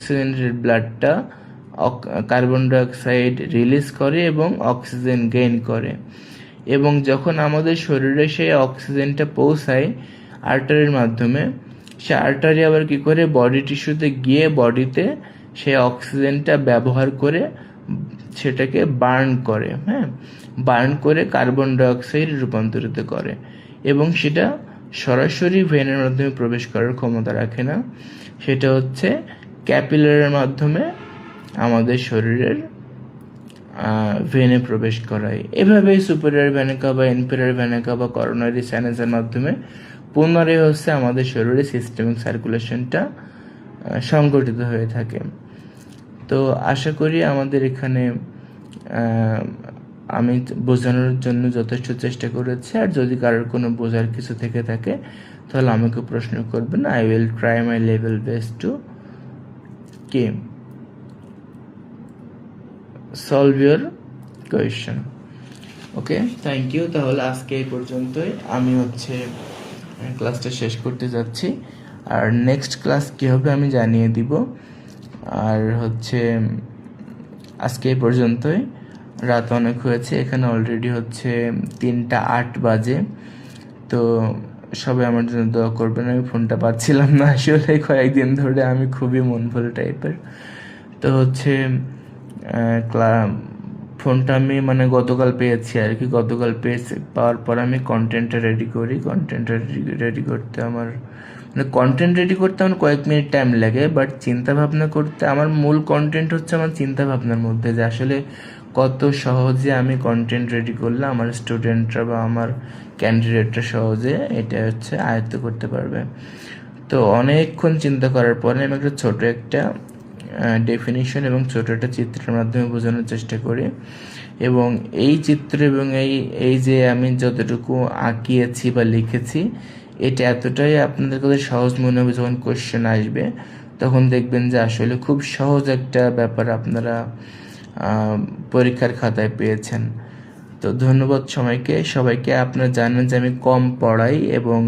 অক্সিজেনের ব্লাডটা carbon dioxide release করে এবং অক্সিজেন গেইন করে। এবং যখন আমাদের শরীরে সেই অক্সিজেনটা পৌঁছায় আর্টারির মাধ্যমে, সে আর্টারি আবার কী করে বডি টিস্যুতে গিয়ে বডিতে সেই অক্সিজেনটা ব্যবহার করে সেটাকে বার্ন করে, বার্ন করে কার্বন ডাইঅক্সাইড রূপান্তরিত করে, এবং সেটা সরাসরি ভেনের মাধ্যমে প্রবেশ করার ক্ষমতা রাখে না, সেটা হচ্ছে ক্যাপিলারের মাধ্যমে আমাদের শরীরের ভেনে প্রবেশ করায়। এভাবেই superior vena cava, inferior vena cava, coronary সাইনাসের মাধ্যমে পুনরায় হচ্ছে আমাদের শরীরে সিস্টেমিক সার্কুলেশনটা সংগঠিত হয়ে থাকে। তো আশা করি আমাদের এখানে আমি বোঝানোর জন্য যথেষ্ট চেষ্টা করেছি। আর যদি কারোর কোনো বোঝার কিছু থেকে থাকে তাহলে আমাকে প্রশ্ন করবেন। I will try my level best to solve your question. Okay, thank you. তাহলে আজকে এই পর্যন্তই, আমি ক্লাসটা শেষ করতে যাচ্ছি। আর নেক্সট ক্লাস কী হবে আমি জানিয়ে দিব। আর আজকে এই পর্যন্তই, রাত অনেক হয়েছে, এখানে অলরেডি 3:08 বাজে। তো সবাই আমার জন্য দোয়া করবেন। আমি ফোনটা পাচ্ছিলাম না আসলে কয়েকদিন ধরে, আমি খুবই মন ভুল টাইপের। তো ফোনটা আমি গতকাল পেয়েছি আর কি। গতকাল পাওয়ার পর আমি কন্টেন্টটা রেডি করি। কন্টেন্ট রেডি করতে আমার কয়েক মিনিট টাইম লাগে, বাট চিন্তা ভাবনা করতে আমার মূল কন্টেন্ট আমার চিন্তা ভাবনার মধ্যে, যে আসলে কত সহজে আমি কন্টেন্ট রেডি করলে আমার স্টুডেন্টরা বা আমার ক্যান্ডিডেটরা সহজে এটা আয়ত্ত করতে পারবে। তো অনেকক্ষণ চিন্তা করার পরে আমি ছোট একটা ডেফিনিশন এবং ছোট একটা চিত্রের মাধ্যমে বোঝানোর চেষ্টা করি। এবং এই চিত্র এবং এই যে আমি যতটুকু আঁকিয়েছি বা লিখেছি, এটা এতটাই আপনাদের কাছে সহজ মনে হবে, যখন কোয়েশ্চেন আসবে তখন দেখবেন যে আসলে খুব সহজ একটা ব্যাপার আপনারা পরীক্ষার খাতায় পেয়েছেন। তো ধন্যবাদ সবাইকে। আপনারা জানেন যে আমি কম পড়াই এবং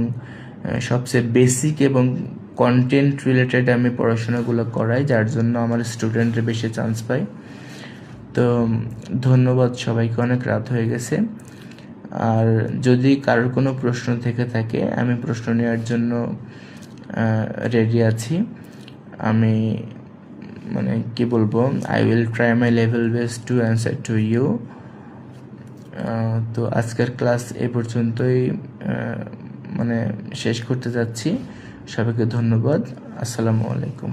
সবচেয়ে বেসিক এবং কন্টেন্ট রিলেটেড আমি পড়াশোনাগুলো করাই, যার জন্য আমার স্টুডেন্টরা বেশি চান্স পায়। তো ধন্যবাদ সবাইকে, অনেক রাত হয়ে গেছে। আর যদি কারোর কোনো প্রশ্ন থেকে থাকে, আমি প্রশ্ন নেওয়ার জন্য রেডি আছি। আমি কি বলবো, I will try my level best to answer to you. তো আজকের ক্লাস এ পর্যন্তই শেষ করতে যাচ্ছি। সবাইকে ধন্যবাদ। আসসালামু আলাইকুম।